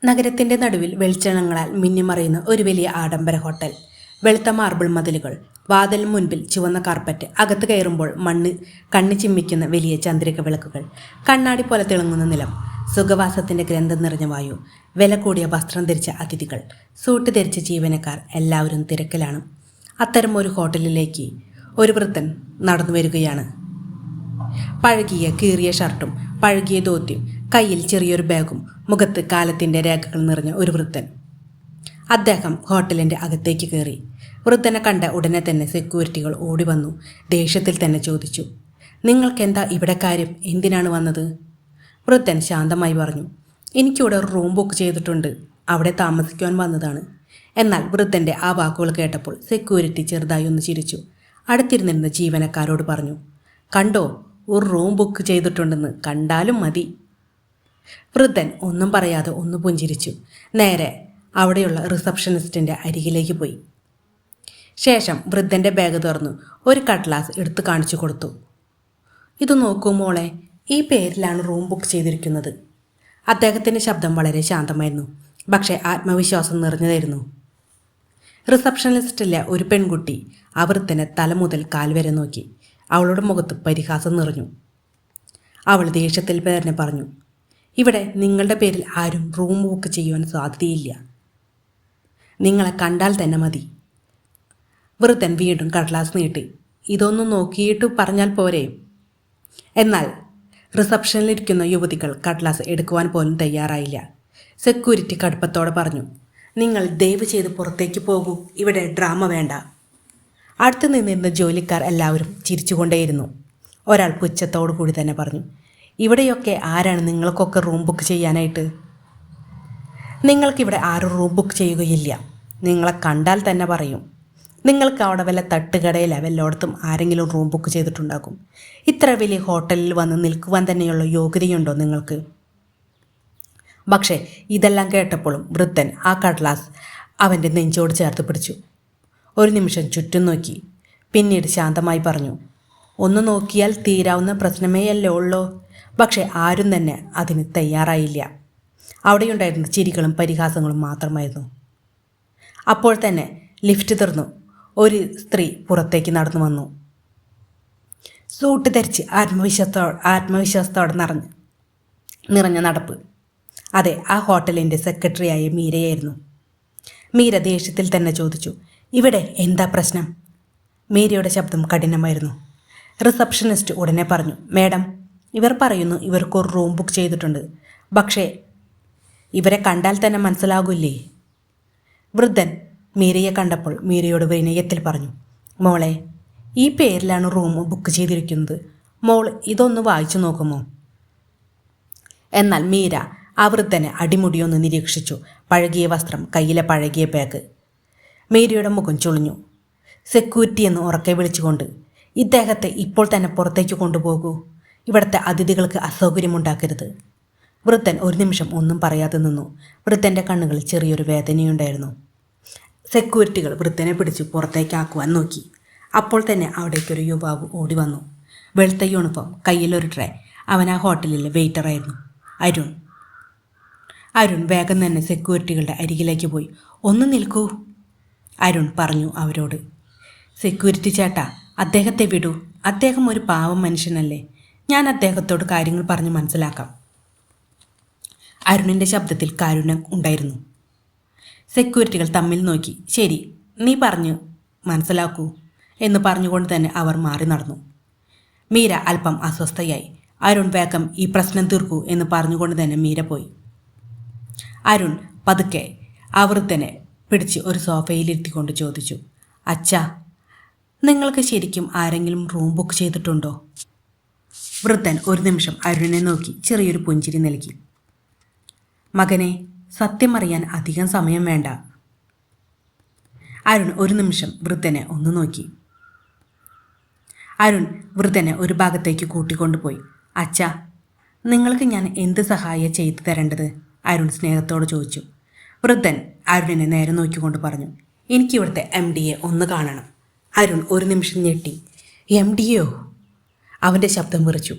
നഗരത്തിൻ്റെ നടുവിൽ വെളിച്ചങ്ങളാൽ മിന്നിമറയുന്ന ഒരു വലിയ ആഡംബര ഹോട്ടൽ. വെളുത്ത മാർബിൾ മതിലുകൾ, വാതിലിന് മുൻപിൽ ചുവന്ന കാർപ്പറ്റ്, അകത്ത് കയറുമ്പോൾ കണ്ണു ചിമ്മിക്കുന്ന വലിയ ചന്ദ്രിക വിളക്കുകൾ, കണ്ണാടി പോലെ തിളങ്ങുന്ന നിലം, സുഖവാസത്തിൻ്റെ ഗന്ധം നിറഞ്ഞ വായു, വില കൂടിയ വസ്ത്രം ധരിച്ച അതിഥികൾ, സൂട്ട് ധരിച്ച ജീവനക്കാർ, എല്ലാവരും തിരക്കിലാണ്. അത്തരം ഒരു ഹോട്ടലിലേക്ക് ഒരു വൃദ്ധൻ നടന്നു വരികയാണ്. പഴകിയ കീറിയ ഷർട്ടും പഴകിയ ധോത്തിയും, കയ്യിൽ ചെറിയൊരു ബാഗും, മുഖത്ത് കാലത്തിൻ്റെ രേഖകൾ നിറഞ്ഞ ഒരു വൃദ്ധൻ. അദ്ദേഹം ഹോട്ടലിൻ്റെ അകത്തേക്ക് കയറി. വൃദ്ധനെ കണ്ട ഉടനെ തന്നെ സെക്യൂരിറ്റികൾ ഓടി വന്നു. ദേഷ്യത്തിൽ തന്നെ ചോദിച്ചു, "നിങ്ങൾക്കെന്താ ഇവിടെ കാര്യം? എന്തിനാണ് വന്നത്?" വൃദ്ധൻ ശാന്തമായി പറഞ്ഞു, "എനിക്കിവിടെ ഒരു റൂം ബുക്ക് ചെയ്തിട്ടുണ്ട്. അവിടെ താമസിക്കുവാൻ വന്നതാണ്." എന്നാൽ വൃദ്ധൻ്റെ ആ വാക്കുകൾ കേട്ടപ്പോൾ സെക്യൂരിറ്റി ചെറുതായി ഒന്ന് ചിരിച്ചു. അടുത്തിരുന്നിരുന്ന ജീവനക്കാരോട് പറഞ്ഞു, "കണ്ടോ, ഒരു റൂം ബുക്ക് ചെയ്തിട്ടുണ്ടെന്ന്. കണ്ടാലും മതി." വൃദ്ധൻ ഒന്നും പറയാതെ ഒന്ന് പുഞ്ചിരിച്ചു. നേരെ അവിടെയുള്ള റിസപ്ഷനിസ്റ്റിൻ്റെ അരികിലേക്ക് പോയി. ശേഷം വൃദ്ധൻ്റെ ബാഗ് തുറന്നു ഒരു കട്ട്ലാസ് എടുത്തു കാണിച്ചു കൊടുത്തു. "ഇത് നോക്കൂ മോളെ, ഈ പേരിലാണ് റൂം ബുക്ക് ചെയ്തിരിക്കുന്നത്." അദ്ദേഹത്തിൻ്റെ ശബ്ദം വളരെ ശാന്തമായിരുന്നു, പക്ഷേ ആത്മവിശ്വാസം നിറഞ്ഞതായിരുന്നു. റിസപ്ഷനിസ്റ്റിലെ ഒരു പെൺകുട്ടി ആ വൃദ്ധനെ തല മുതൽ കാൽ വരെ നോക്കി. അവളുടെ മുഖത്ത് പരിഹാസം നിറഞ്ഞു. അവൾ ദേഷ്യത്തിൽ തന്നെ പറഞ്ഞു, "ഇവിടെ നിങ്ങളുടെ പേരിൽ ആരും റൂം ബുക്ക് ചെയ്യുവാൻ സാധ്യതയില്ല. നിങ്ങളെ കണ്ടാൽ തന്നെ മതി." വൃദ്ധൻ വീണ്ടും കടലാസ് നീട്ടി. "ഇതൊന്നും നോക്കിയിട്ട് പറഞ്ഞാൽ പോരെ?" എന്നാൽ റിസപ്ഷനിലിരിക്കുന്ന യുവതികൾ കടലാസ് എടുക്കുവാൻ പോലും തയ്യാറായില്ല. സെക്യൂരിറ്റി കടുപ്പത്തോടെ പറഞ്ഞു, "നിങ്ങൾ ദയവ് ചെയ്ത് പുറത്തേക്ക് പോകൂ. ഇവിടെ ഡ്രാമ വേണ്ട." അടുത്ത് നിന്നിരുന്ന ജോലിക്കാർ എല്ലാവരും ചിരിച്ചുകൊണ്ടേയിരുന്നു. ഒരാൾ പുച്ഛത്തോടു കൂടി തന്നെ പറഞ്ഞു, "ഇവിടെയൊക്കെ ആരാണ് നിങ്ങൾക്കൊക്കെ റൂം ബുക്ക് ചെയ്യാനായിട്ട്? നിങ്ങൾക്കിവിടെ ആരും റൂം ബുക്ക് ചെയ്യുകയില്ല. നിങ്ങളെ കണ്ടാൽ തന്നെ പറയും. നിങ്ങൾക്ക് അവിടെ വല്ല തട്ടുകടയിലോ വല്ലയിടത്തും ആരെങ്കിലും റൂം ബുക്ക് ചെയ്തിട്ടുണ്ടാകും. ഇത്ര വലിയ ഹോട്ടലിൽ വന്ന് നിൽക്കുവാൻ തന്നെയുള്ള യോഗ്യതയുണ്ടോ നിങ്ങൾക്ക്?" പക്ഷേ ഇതെല്ലാം കേട്ടപ്പോഴും വൃദ്ധൻ ആ കടലാസ് അവൻ്റെ നെഞ്ചോട് ചേർത്ത് പിടിച്ചു. ഒരു നിമിഷം ചുറ്റും നോക്കി. പിന്നീട് ശാന്തമായി പറഞ്ഞു, "ഒന്ന് നോക്കിയാൽ തീരാവുന്ന പ്രശ്നമേയല്ലേ ഉള്ളൂ." പക്ഷേ ആരും തന്നെ അതിന് തയ്യാറായില്ല. അവിടെയുണ്ടായിരുന്ന ചിരികളും പരിഹാസങ്ങളും മാത്രമായിരുന്നു. അപ്പോൾ തന്നെ ലിഫ്റ്റ് തുറന്നു. ഒരു സ്ത്രീ പുറത്തേക്ക് നടന്നു വന്നു. സൂട്ട് ധരിച്ച് ആത്മവിശ്വാസത്തോടെ നിറഞ്ഞ നടപ്പ്. അതെ, ആ ഹോട്ടലിൻ്റെ സെക്രട്ടറിയായ മീരയായിരുന്നു. മീര ദേഷ്യത്തിൽ തന്നെ ചോദിച്ചു, "ഇവിടെ എന്താ പ്രശ്നം?" മീരയുടെ ശബ്ദം കഠിനമായിരുന്നു. റിസപ്ഷനിസ്റ്റ് ഉടനെ പറഞ്ഞു, "മേഡം, ഇവർ പറയുന്നു ഇവർക്ക് ഒരു റൂം ബുക്ക് ചെയ്തിട്ടുണ്ട്. പക്ഷേ ഇവരെ കണ്ടാൽ തന്നെ മനസ്സിലാകില്ലേ?" വൃദ്ധൻ മീരയെ കണ്ടപ്പോൾ മീരയോട് വിനയത്തിൽ പറഞ്ഞു, "മോളെ, ഈ പേരിലാണ് റൂം ബുക്ക് ചെയ്തിരിക്കുന്നത്. മോൾ ഇതൊന്ന് വായിച്ചു നോക്കുമോ?" എന്നാൽ മീര ആ വൃദ്ധനെ അടിമുടിയൊന്ന് നിരീക്ഷിച്ചു. പഴകിയ വസ്ത്രം, കയ്യിലെ പഴകിയ ബാഗ്. മീരയുടെ മുഖം ചുളിഞ്ഞു. സെക്യൂരിറ്റി എന്ന് ഉറക്കെ വിളിച്ചുകൊണ്ട്, "ഇദ്ദേഹത്തെ ഇപ്പോൾ തന്നെ പുറത്തേക്ക് കൊണ്ടുപോകൂ. ഇവിടുത്തെ അതിഥികൾക്ക് അസൗകര്യമുണ്ടാക്കരുത്." വൃദ്ധൻ ഒരു നിമിഷം ഒന്നും പറയാതെ നിന്നു. വൃദ്ധൻ്റെ കണ്ണുകളിൽ ചെറിയൊരു വേദനയുണ്ടായിരുന്നു. സെക്യൂരിറ്റികൾ വൃദ്ധനെ പിടിച്ച് പുറത്തേക്കാക്കുവാൻ നോക്കി. അപ്പോൾ തന്നെ അവിടേക്കൊരു യുവാവ് ഓടി വന്നു. വെളുത്ത യൂണിഫോം, കയ്യിലൊരു ട്രേ. അവൻ ആ ഹോട്ടലിലെ വെയിറ്ററായിരുന്നു, അരുൺ. അരുൺ വേഗം തന്നെ സെക്യൂരിറ്റികളുടെ അരികിലേക്ക് പോയി. "ഒന്ന് നിൽക്കൂ," അരുൺ പറഞ്ഞു അവരോട്. "സെക്യൂരിറ്റി ചേട്ടാ, അദ്ദേഹത്തെ വിടൂ. അദ്ദേഹം ഒരു പാവം മനുഷ്യനല്ലേ. ഞാൻ അദ്ദേഹത്തോട് കാര്യങ്ങൾ പറഞ്ഞ് മനസ്സിലാക്കാം." അരുണിൻ്റെ ശബ്ദത്തിൽ കാരുണ്യം ഉണ്ടായിരുന്നു. സെക്യൂരിറ്റികൾ തമ്മിൽ നോക്കി. "ശരി, നീ പറഞ്ഞു മനസ്സിലാക്കൂ" എന്ന് പറഞ്ഞുകൊണ്ട് തന്നെ അവർ മാറി നടന്നു. മീര അല്പം അസ്വസ്ഥയായി. അരുൺ വേഗം ഈ പ്രശ്നം തീർക്കൂ എന്ന് പറഞ്ഞുകൊണ്ട് തന്നെ മീര പോയി. അരുൺ പതുക്കെ ആ വൃദ്ധനെ പിടിച്ച് ഒരു സോഫയിലിരുത്തിക്കൊണ്ട് ചോദിച്ചു, "അച്ഛാ, നിങ്ങൾക്ക് ശരിക്കും ആരെങ്കിലും റൂം ബുക്ക് ചെയ്തിട്ടുണ്ടോ?" വൃദ്ധൻ ഒരു നിമിഷം അരുണിനെ നോക്കി ചെറിയൊരു പുഞ്ചിരി നൽകി. "മകനെ, സത്യം അറിയാൻ അധികം സമയം വേണ്ട." അരുൺ ഒരു നിമിഷം വൃദ്ധനെ ഒന്ന് നോക്കി. അരുൺ വൃദ്ധനെ ഒരു ഭാഗത്തേക്ക് കൂട്ടിക്കൊണ്ടുപോയി. "അച്ഛാ, നിങ്ങൾക്ക് ഞാൻ എന്ത് സഹായം ചെയ്തു തരേണ്ടത്?" അരുൺ സ്നേഹത്തോട് ചോദിച്ചു. വൃദ്ധൻ അരുണിനെ നേരെ നോക്കിക്കൊണ്ട് പറഞ്ഞു, "എനിക്കിവിടുത്തെ MD ഒന്ന് കാണണം." അരുൺ ഒരു നിമിഷം ഞെട്ടി. "MD?" അവൻ്റെ ശബ്ദം വിറച്ചു.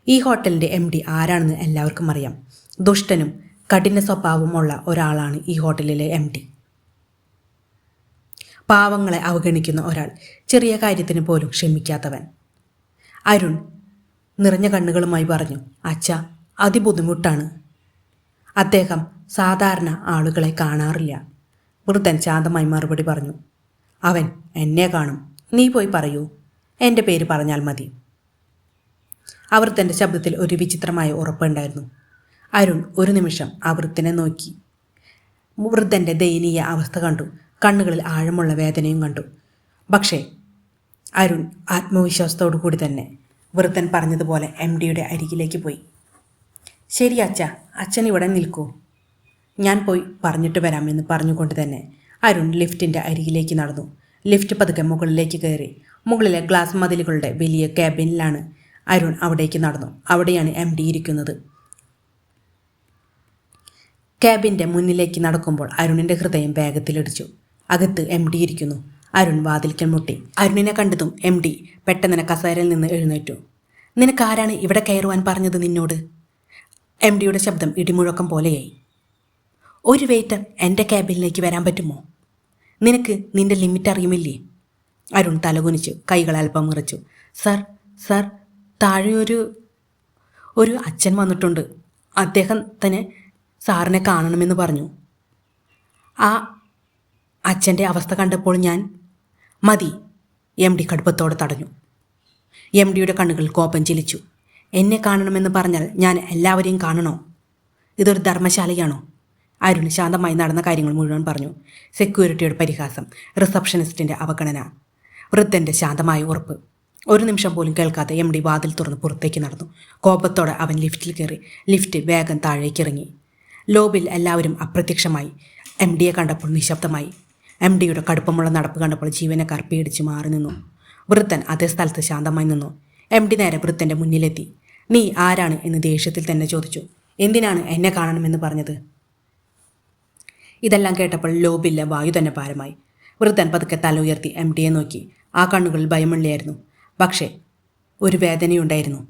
ഈ ഹോട്ടലിൻ്റെ MD ആരാണെന്ന് എല്ലാവർക്കും അറിയാം. ദുഷ്ടനും കഠിന സ്വഭാവമുള്ള ഒരാളാണ് ഈ ഹോട്ടലിലെ MD. പാവങ്ങളെ അവഗണിക്കുന്ന ഒരാൾ, ചെറിയ കാര്യത്തിന് പോലും ക്ഷമിക്കാത്തവൻ. അരുൺ നിറഞ്ഞ കണ്ണുകളുമായി പറഞ്ഞു, അച്ഛാ, അതിബുദ്ധിമുട്ടാണ്. അദ്ദേഹം സാധാരണ ആളുകളെ കാണാറില്ല. വൃദ്ധൻ ശാന്തമായി മറുപടി പറഞ്ഞു, അവൻ എന്നെ കാണും. നീ പോയി പറയൂ, എൻ്റെ പേര് പറഞ്ഞാൽ മതി. ആ വൃദ്ധൻ്റെ ശബ്ദത്തിൽ ഒരു വിചിത്രമായ ഉറപ്പുണ്ടായിരുന്നു. അരുൺ ഒരു നിമിഷം ആ വൃദ്ധനെ നോക്കി. വൃദ്ധൻ്റെ ദയനീയ അവസ്ഥ കണ്ടു, കണ്ണുകളിൽ ആഴമുള്ള വേദനയും കണ്ടു. പക്ഷേ അരുൺ ആത്മവിശ്വാസത്തോടു കൂടി തന്നെ വൃദ്ധൻ പറഞ്ഞതുപോലെ MDയുടെ അരികിലേക്ക് പോയി. ശരി അച്ഛ, അച്ഛൻ ഇവിടെ നിൽക്കൂ, ഞാൻ പോയി പറഞ്ഞിട്ട് വരാമെന്ന് പറഞ്ഞുകൊണ്ട് തന്നെ അരുൺ ലിഫ്റ്റിൻ്റെ അരികിലേക്ക് നടന്നു. ലിഫ്റ്റ് പതുക്കെ മുകളിലേക്ക് കയറി. മുകളിലെ ഗ്ലാസ് മതിലുകളുടെ വലിയ ക്യാബിനിലാണ് അരുൺ അവിടേക്ക് നടന്നു. അവിടെയാണ് MD ഇരിക്കുന്നത്. ക്യാബിൻ്റെ മുന്നിലേക്ക് നടക്കുമ്പോൾ അരുണിൻ്റെ ഹൃദയം വേഗത്തിലിടിച്ചു. അകത്ത് MD ഇരിക്കുന്നു. അരുൺ വാതിൽക്കൽ മുട്ടി. അരുണിനെ കണ്ടതും MD പെട്ടെന്ന് കസേരയിൽ നിന്ന് എഴുന്നേറ്റു. നിനക്കാരാണ് ഇവിടെ കയറുവാൻ പറഞ്ഞത് നിന്നോട്? MDയുടെ ശബ്ദം ഇടിമുഴക്കം പോലെയായി. ഒരു വെയിറ്റർ എൻ്റെ ക്യാബിനിലേക്ക് വരാൻ പറ്റുമോ? നിനക്ക് നിന്റെ ലിമിറ്റ് അറിയുമില്ലേ? അരുൺ തലകുനിച്ചു, കൈകൾ അല്പം മുറിച്ചു. സർ, താഴെ ഒരു അച്ഛൻ വന്നിട്ടുണ്ട്. അദ്ദേഹം തന്നെ സാറിനെ കാണണമെന്ന് പറഞ്ഞു. ആ അച്ഛൻ്റെ അവസ്ഥ കണ്ടപ്പോൾ ഞാൻ മതി, MD കടുപ്പത്തോടെ തടഞ്ഞു. MDയുടെ കണ്ണുകൾ കോപം ചിലിച്ചു. എന്നെ കാണണമെന്ന് പറഞ്ഞാൽ ഞാൻ എല്ലാവരെയും കാണണോ? ഇതൊരു ധർമ്മശാലയാണോ? അരുൺ ശാന്തമായി നടന്ന കാര്യങ്ങൾ മുഴുവൻ പറഞ്ഞു. സെക്യൂരിറ്റിയുടെ പരിഹാസം, റിസപ്ഷനിസ്റ്റിൻ്റെ അവഗണന, വൃദ്ധൻ്റെ ശാന്തമായ ഉറപ്പ്. ഒരു നിമിഷം പോലും കേൾക്കാതെ MD വാതിൽ തുറന്ന് പുറത്തേക്ക് നടന്നു. കോപത്തോടെ അവൻ ലിഫ്റ്റിൽ കയറി. ലിഫ്റ്റ് വേഗം താഴേക്കിറങ്ങി. ലോബിൽ എല്ലാവരും അപ്രത്യക്ഷമായി. MDയെ കണ്ടപ്പോൾ നിശബ്ദമായി. MDയുടെ കടുപ്പമുള്ള നടപ്പ് കണ്ടപ്പോൾ ജീവനക്കാർ പേടിച്ച് മാറി നിന്നു. വൃദ്ധൻ അതേ സ്ഥലത്ത് ശാന്തമായി നിന്നു. MD നേരെ വൃദ്ധൻ്റെ മുന്നിലെത്തി. നീ ആരാണ് എന്ന് ദേഷ്യത്തിൽ തന്നെ ചോദിച്ചു. എന്തിനാണ് എന്നെ കാണണമെന്ന് പറഞ്ഞത്? ഇതെല്ലാം കേട്ടപ്പോൾ ലോബിലെ വായു തന്നെ ഭാരമായി. വൃദ്ധൻ പതുക്കെ തല ഉയർത്തി MDയെ നോക്കി. ആ കണ്ണുകളിൽ ഭയമുള്ളയായിരുന്നു, പക്ഷേ ഒരു വേദനയുണ്ടായിരുന്നു.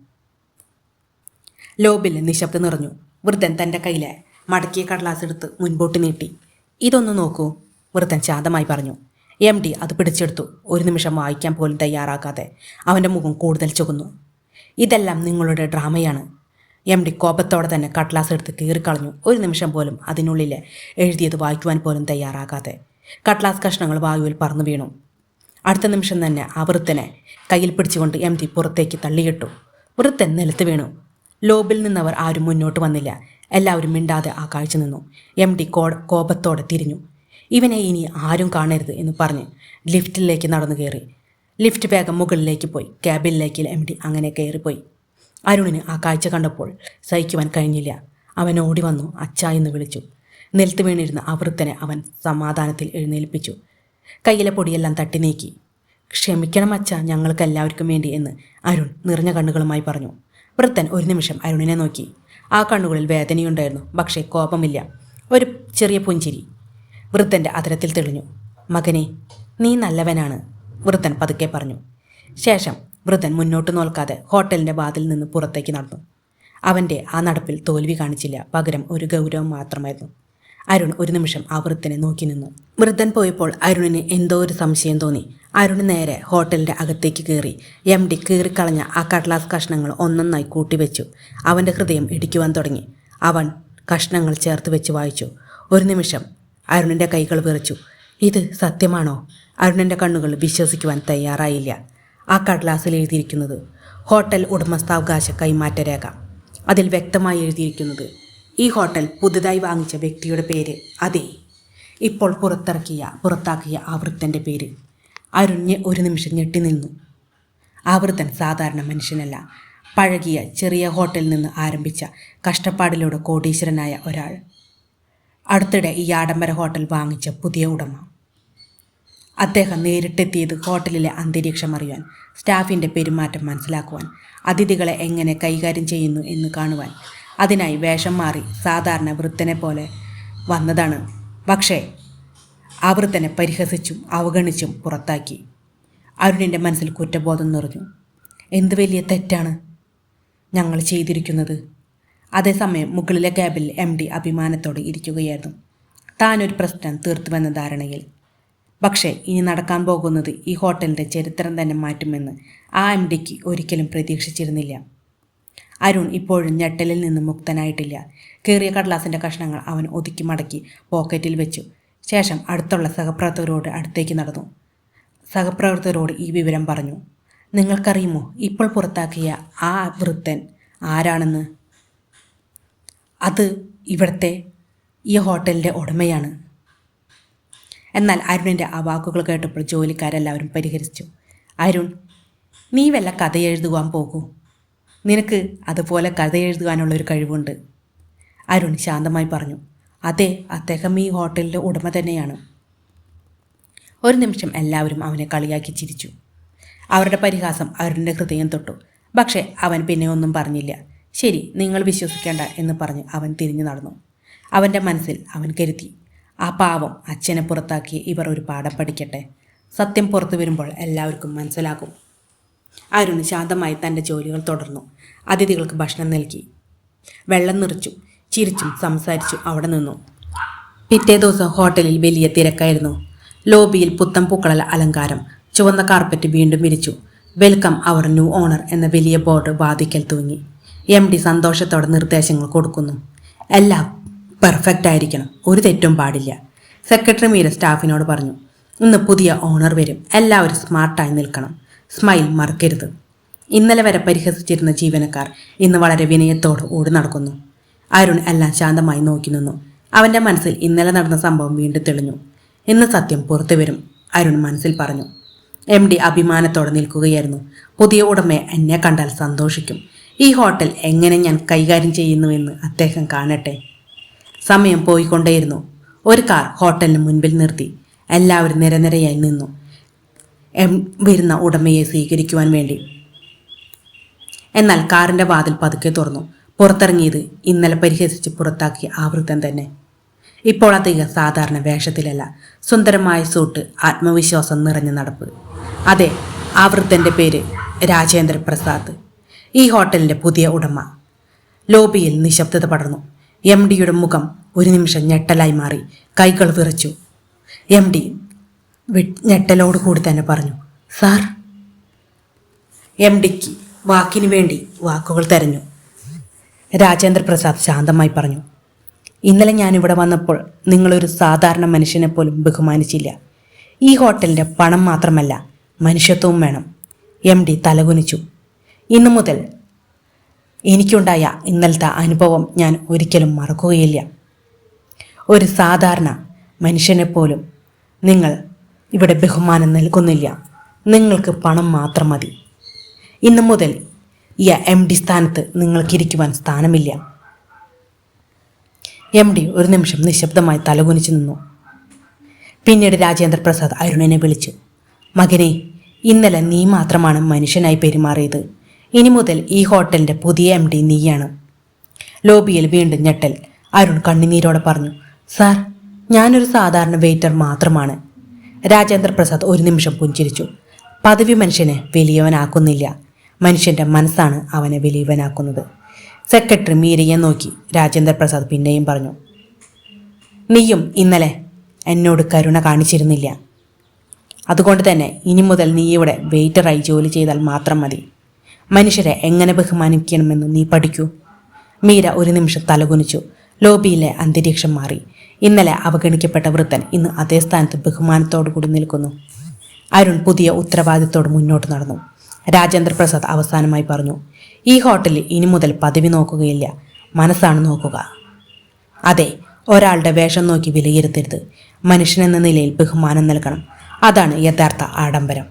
ലോബിൽ നിശബ്ദം നിറഞ്ഞു. വൃദ്ധൻ തൻ്റെ കയ്യിലെ മടക്കിയ കടലാസ് എടുത്ത് മുൻപോട്ട് നീട്ടി. ഇതൊന്ന് നോക്കൂ, വൃദ്ധൻ ശാന്തമായി പറഞ്ഞു. MD അത് പിടിച്ചെടുത്തു. ഒരു നിമിഷം വായിക്കാൻ പോലും തയ്യാറാക്കാതെ അവൻ്റെ മുഖം കൂടുതൽ ചുവന്നു. ഇതെല്ലാം നിങ്ങളുടെ ഡ്രാമയാണ്. MD കോപത്തോടെ തന്നെ കടലാസ് എടുത്ത് കീറിക്കളഞ്ഞു. ഒരു നിമിഷം പോലും അതിനുള്ളിൽ എഴുതിയത് വായിക്കുവാൻ പോലും തയ്യാറാകാതെ കടലാസ് കഷ്ണങ്ങൾ വായുവിൽ പറന്നു വീണു. അടുത്ത നിമിഷം തന്നെ ആ വൃദ്ധനെ കയ്യിൽ പിടിച്ചുകൊണ്ട് MD പുറത്തേക്ക് തള്ളിയിട്ടു. വൃദ്ധൻ നിലത്ത് വീണു. ലോബിൽ നിന്നവർ ആരും മുന്നോട്ട് വന്നില്ല. എല്ലാവരും മിണ്ടാതെ ആ കാഴ്ച നിന്നു. MD കോപത്തോടെ തിരിഞ്ഞു. ഇവനെ ഇനി ആരും കാണരുത് എന്ന് പറഞ്ഞ് ലിഫ്റ്റിലേക്ക് നടന്നു കയറി. ലിഫ്റ്റ് വേഗം മുകളിലേക്ക് പോയി. ക്യാബിനിലേക്ക് MD അങ്ങനെ കയറിപ്പോയി. അരുണിന് ആ കാഴ്ച കണ്ടപ്പോൾ സഹിക്കുവാൻ കഴിഞ്ഞില്ല. അവൻ ഓടി വന്നു അച്ഛ എന്ന് വിളിച്ചു. നിലത്ത് വീണിരുന്ന ആ വൃദ്ധനെ അവൻ സമാധാനത്തിൽ എഴുന്നേൽപ്പിച്ചു. കയ്യിലെ പൊടിയെല്ലാം തട്ടി നീക്കി. ക്ഷമിക്കണം അച്ഛ, ഞങ്ങൾക്ക് എല്ലാവർക്കും വേണ്ടി എന്ന് അരുൺ നിറഞ്ഞ കണ്ണുകളുമായി പറഞ്ഞു. വൃദ്ധൻ ഒരു നിമിഷം അരുണിനെ നോക്കി. ആ കണ്ണുകളിൽ വേദനയുണ്ടായിരുന്നു, പക്ഷേ കോപമില്ല. ഒരു ചെറിയ പുഞ്ചിരി വൃദ്ധൻ്റെ അതരത്തിൽ തെളിഞ്ഞു. മകനെ, നീ നല്ലവനാണ്, വൃദ്ധൻ പതുക്കെ പറഞ്ഞു. ശേഷം വൃദ്ധൻ മുന്നോട്ട് നോക്കാതെ ഹോട്ടലിൻ്റെ വാതിൽ നിന്ന് പുറത്തേക്ക് നടന്നു. അവൻ്റെ ആ നടപ്പിൽ തോൽവി കാണിച്ചില്ല, പകരം ഒരു ഗൗരവം മാത്രമായിരുന്നു. അരുൺ ഒരു നിമിഷം ആ വൃദ്ധനെ നോക്കി നിന്നു. വൃദ്ധൻ പോയപ്പോൾ അരുണിന് എന്തോ ഒരു സംശയം തോന്നി. അരുൺ നേരെ ഹോട്ടലിൻ്റെ അകത്തേക്ക് കയറി. MD കീറിക്കളഞ്ഞ ആ കടലാസ് കഷ്ണങ്ങൾ ഒന്നൊന്നായി കൂട്ടിവെച്ചു. അവൻ്റെ ഹൃദയം ഇടിക്കുവാൻ തുടങ്ങി. അവൻ കഷ്ണങ്ങൾ ചേർത്ത് വെച്ച് വായിച്ചു. ഒരു നിമിഷം അരുണിൻ്റെ കൈകൾ വിറച്ചു. ഇത് സത്യമാണോ? അരുണിൻ്റെ കണ്ണുകൾ വിശ്വസിക്കുവാൻ തയ്യാറായില്ല. ആ കടലാസിൽ എഴുതിയിരിക്കുന്നത് ഹോട്ടൽ ഉടമസ്ഥാവകാശ കൈമാറ്റ രേഖ. അതിൽ വ്യക്തമായി എഴുതിയിരിക്കുന്നത് ഈ ഹോട്ടൽ പുതുതായി വാങ്ങിച്ച വ്യക്തിയുടെ പേര്. അതെ, ഇപ്പോൾ പുറത്താക്കിയ ആ വൃദ്ധൻ്റെ പേര്. അരുൺ ഒരു നിമിഷം ഞെട്ടി നിന്നു. ആ വൃദ്ധൻ സാധാരണ മനുഷ്യനല്ല. പഴകിയ ചെറിയ ഹോട്ടലിൽ നിന്ന് ആരംഭിച്ച കഷ്ടപ്പാടിലൂടെ കോടീശ്വരനായ ഒരാൾ. അടുത്തിടെ ഈ ആഡംബര ഹോട്ടൽ വാങ്ങിച്ച പുതിയ ഉടമ. അദ്ദേഹം നേരിട്ടെത്തിയത് ഹോട്ടലിലെ അന്തരീക്ഷം അറിയാൻ, സ്റ്റാഫിൻ്റെ പെരുമാറ്റം മനസ്സിലാക്കുവാൻ, അതിഥികളെ എങ്ങനെ കൈകാര്യം ചെയ്യുന്നു എന്ന് കാണുവാൻ. അതിനായി വേഷം മാറി സാധാരണ വൃദ്ധനെ പോലെ വന്നതാണ്. പക്ഷേ ആ വൃദ്ധനെ പരിഹസിച്ചും അവഗണിച്ചും പുറത്താക്കി. അരുണിൻ്റെ മനസ്സിൽ കുറ്റബോധം നിറഞ്ഞു. എന്ത് വലിയ തെറ്റാണ് ഞങ്ങൾ ചെയ്തിരിക്കുന്നത്. അതേസമയം മുകളിലെ ക്യാബിൽ MD അഭിമാനത്തോടെ ഇരിക്കുകയായിരുന്നു. താനൊരു പ്രശ്നം തീർത്തുവെന്ന ധാരണയിൽ. പക്ഷേ ഇനി നടക്കാൻ പോകുന്നത് ഈ ഹോട്ടലിൻ്റെ ചരിത്രം തന്നെ മാറ്റുമെന്ന് ആ MDക്ക് ഒരിക്കലും പ്രതീക്ഷിച്ചിരുന്നില്ല. അരുൺ ഇപ്പോഴും ഞെട്ടലിൽ നിന്ന് മുക്തനായിട്ടില്ല. കീറിയ കടലാസിൻ്റെ കഷ്ണങ്ങൾ അവൻ ഒതുക്കി മടക്കി പോക്കറ്റിൽ വെച്ചു. ശേഷം അടുത്തുള്ള സഹപ്രവർത്തകരോട് അടുത്തേക്ക് നടന്നു. സഹപ്രവർത്തകരോട് ഈ വിവരം പറഞ്ഞു. നിങ്ങൾക്കറിയുമോ ഇപ്പോൾ പുറത്താക്കിയ ആ വൃദ്ധൻ ആരാണെന്ന്? അത് ഇവിടുത്തെ ഈ ഹോട്ടലിൻ്റെ ഉടമയാണ്. എന്നാൽ അരുണിൻ്റെ ആ വാക്കുകൾ കേട്ടപ്പോൾ ജോലിക്കാരെല്ലാവരും പരിഹരിച്ചു. അരുൺ, നീ വല്ല കഥ എഴുതുവാൻ പോകൂ. നിനക്ക് അതുപോലെ കഥ എഴുതുവാനുള്ളൊരു കഴിവുണ്ട്. അരുൺ ശാന്തമായി പറഞ്ഞു. അതെ, അദ്ദേഹം ഈ ഹോട്ടലിൻ്റെ ഉടമ തന്നെയാണ്. ഒരു നിമിഷം എല്ലാവരും അവനെ കളിയാക്കി ചിരിച്ചു. അവരുടെ പരിഹാസം അരുണിൻ്റെ ഹൃദയം തൊട്ടു. പക്ഷേ അവൻ പിന്നെ ഒന്നും പറഞ്ഞില്ല. ശരി, നിങ്ങൾ വിശ്വസിക്കേണ്ട എന്ന് പറഞ്ഞ് അവൻ തിരിഞ്ഞു നടന്നു. അവൻ്റെ മനസ്സിൽ അവൻ കരുതി, ആ പാവം അച്ഛനെ പുറത്താക്കി ഇവർ ഒരു പാഠം പഠിക്കട്ടെ. സത്യം പുറത്തു വരുമ്പോൾ എല്ലാവർക്കും മനസ്സിലാകും. അരുൺ ശാന്തമായി തൻ്റെ ജോലികൾ തുടർന്നു. അതിഥികൾക്ക് ഭക്ഷണം നൽകി. വെള്ളം നിറച്ചു. ചിരിച്ചും സംസാരിച്ചു അവിടെ നിന്നു. പിറ്റേ ദിവസം ഹോട്ടലിൽ വലിയ തിരക്കായിരുന്നു. ലോബിയിൽ പുത്തൻ പൂക്കള അലങ്കാരം. ചുവന്ന കാർപ്പറ്റ് വീണ്ടും വിരിച്ചു. വെൽക്കം അവർ ന്യൂ ഓണർ എന്ന വലിയ ബോർഡ് വാതിക്കൽ തൂങ്ങി. MD സന്തോഷത്തോടെ നിർദ്ദേശങ്ങൾ കൊടുക്കുന്നു. എല്ലാം പെർഫെക്റ്റ് ആയിരിക്കണം, ഒരു തെറ്റും പാടില്ല. സെക്രട്ടറി മീര സ്റ്റാഫിനോട് പറഞ്ഞു. ഇന്ന് പുതിയ ഓണർ വരും, എല്ലാവരും സ്മാർട്ടായി നിൽക്കണം, സ്മൈൽ മറക്കരുത്. ഇന്നലെ വരെ പരിഹസിച്ചിരുന്ന ജീവനക്കാർ ഇന്ന് വളരെ വിനയത്തോട് ഓടി നടക്കുന്നു. അരുൺ എല്ലാം ശാന്തമായി നോക്കി നിന്നു. അവൻ്റെ മനസ്സിൽ ഇന്നലെ നടന്ന സംഭവം വീണ്ടും തെളിഞ്ഞു. ഇന്ന് സത്യം പുറത്തു വരും, അരുൺ മനസ്സിൽ പറഞ്ഞു. MD അഭിമാനത്തോടെ നിൽക്കുകയായിരുന്നു. പുതിയ ഉടമയെ എന്നെ കണ്ടാൽ സന്തോഷിക്കും. ഈ ഹോട്ടൽ എങ്ങനെ ഞാൻ കൈകാര്യം ചെയ്യുന്നുവെന്ന് അദ്ദേഹം കാണട്ടെ. സമയം പോയിക്കൊണ്ടേയിരുന്നു. ഒരു കാർ ഹോട്ടലിന് മുൻപിൽ നിർത്തി. എല്ലാവരും നിരനിരയായി നിന്നു, വരുന്ന ഉടമയെ സ്വീകരിക്കുവാൻ വേണ്ടി. എന്നാൽ കാറിൻ്റെ വാതിൽ പതുക്കെ തുറന്നു. പുറത്തിറങ്ങിയത് ഇന്നലെ പരിഹസിച്ച് പുറത്താക്കിയ ആ വൃദ്ധൻ തന്നെ. ഇപ്പോൾ അദ്ദേഹം സാധാരണ വേഷത്തിലല്ല. സുന്ദരമായ സൂട്ട്, ആത്മവിശ്വാസം നിറഞ്ഞ നടപ്പ്. അതെ, ആ വൃദ്ധൻ്റെ പേര് രാജേന്ദ്ര പ്രസാദ്, ഈ ഹോട്ടലിൻ്റെ പുതിയ ഉടമ. ലോബിയിൽ നിശബ്ദത പടർന്നു. MDയുടെ മുഖം ഒരു നിമിഷം ഞെട്ടലായി മാറി. കൈകൾ വിറച്ചു. MD ഞെട്ടലോട് കൂടി തന്നെ പറഞ്ഞു, സാർ. MDക്ക് വാക്കിനു വേണ്ടി വാക്കുകൾ തെരഞ്ഞു. രാജേന്ദ്ര പ്രസാദ് ശാന്തമായി പറഞ്ഞു. ഇന്നലെ ഞാനിവിടെ വന്നപ്പോൾ നിങ്ങളൊരു സാധാരണ മനുഷ്യനെ പോലും ബഹുമാനിച്ചില്ല. ഈ ഹോട്ടലിൻ്റെ പണം മാത്രമല്ല, മനുഷ്യത്വവും വേണം. MD തലകുനിച്ചു. ഇന്നു മുതൽ എനിക്കുണ്ടായ ഇന്നലത്തെ അനുഭവം ഞാൻ ഒരിക്കലും മറക്കുകയില്ല. ഒരു സാധാരണ മനുഷ്യനെ പോലും നിങ്ങൾ ഇവിടെ ബഹുമാനം നൽകുന്നില്ല. നിങ്ങൾക്ക് പണം മാത്രം മതി. ഇന്നു മുതൽ ഈ MD സ്ഥാനത്ത് നിങ്ങൾക്കിരിക്കുവാൻ സ്ഥാനമില്ല. MD ഒരു നിമിഷം നിശബ്ദമായി തലകുനിച്ചു നിന്നു. പിന്നീട് രാജേന്ദ്ര പ്രസാദ് അരുണിനെ വിളിച്ചു. മകനെ, ഇന്നലെ നീ മാത്രമാണ് മനുഷ്യനായി പെരുമാറിയത്. ഇനി മുതൽ ഈ ഹോട്ടലിൻ്റെ പുതിയ MD നീയാണ്. ലോബിയിൽ വീണ്ടും ഞെട്ടൽ. അരുൺ കണ്ണുനീരോടെ പറഞ്ഞു, സാർ, ഞാനൊരു സാധാരണ വെയിറ്റർ മാത്രമാണ്. രാജേന്ദ്ര പ്രസാദ് ഒരു നിമിഷം പുഞ്ചിരിച്ചു. പദവി മനുഷ്യനെ വലിയവനാക്കുന്നില്ല, മനുഷ്യൻ്റെ മനസ്സാണ് അവനെ വലിയവനാക്കുന്നത്. സെക്രട്ടറി മീരയെ നോക്കി രാജേന്ദ്ര പ്രസാദ് പിന്നെയും പറഞ്ഞു, നീയും ഇന്നലെ എന്നോട് കരുണ കാണിച്ചിരുന്നില്ല. അതുകൊണ്ട് തന്നെ ഇനി മുതൽ നീ ഇവിടെ വെയിറ്ററായി ജോലി ചെയ്താൽ മാത്രം മതി. മനുഷ്യരെ എങ്ങനെ ബഹുമാനിക്കണമെന്ന് നീ പഠിക്കൂ. മീര ഒരു നിമിഷം തലകുനിച്ചു. ലോബിയിലെ അന്തരീക്ഷം മാറി. ഇന്നലെ അവഗണിക്കപ്പെട്ട വൃദ്ധൻ ഇന്ന് അതേ സ്ഥാനത്ത് ബഹുമാനത്തോടു കൂടി നിൽക്കുന്നു. അരുൺ പുതിയ ഉത്തരവാദിത്തോട് മുന്നോട്ട് നടന്നു. രാജേന്ദ്ര പ്രസാദ് അവസാനമായി പറഞ്ഞു, ഈ ഹോട്ടലിൽ ഇനി മുതൽ പദവി നോക്കുകയില്ല, മനസ്സാണ് നോക്കുക. അതെ, ഒരാളുടെ വേഷം നോക്കി വിലയിരുത്തരുത്. മനുഷ്യനെന്ന നിലയിൽ ബഹുമാനം നൽകണം. അതാണ് യഥാർത്ഥ ആഡംബരം.